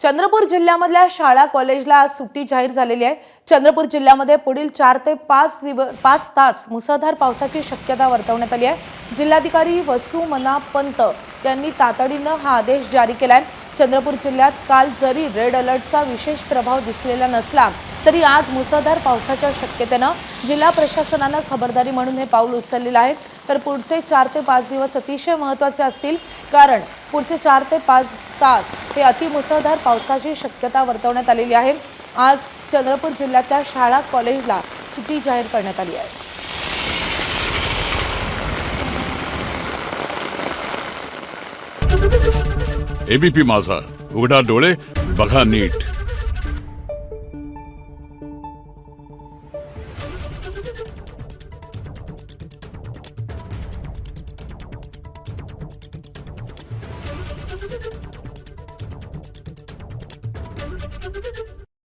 चंद्रपूर जिल्ह्यामधल्या शाळा कॉलेजला आज सुट्टी जाहीर झालेली आहे। चंद्रपूर जिल्ह्यामध्ये पुढील 4 ते 5 तास मुसळधार पावसाची शक्यता वर्तवण्यात आली आहे। जिल्हाधिकारी वसुमना पंत यांनी तातडीने हा आदेश जारी केलाय। चंद्रपूर जिल्ह्यात काल जरी रेड अलर्टचा विशेष प्रभाव दिसलेला नसला तरी आज मुसळधार पावसाच्या शक्यतेने जिल्हा प्रशासनाने खबरदारी म्हणून हे पाऊल उचललेले आहे। तर पुढचे 4 ते 5 दिवस अतिशय महत्त्वाचे असतील, कारण पुढचे 4 ते 5 तास हे अतिमुसळधार पावसाची शक्यता वर्तवण्यात आलेली आहे। आज चंद्रपूर जिल्ह्यातल्या शाळा कॉलेजला सुट्टी जाहीर करण्यात आली आहे। एबीपी माझा, उघडा डोळे बघा नीट।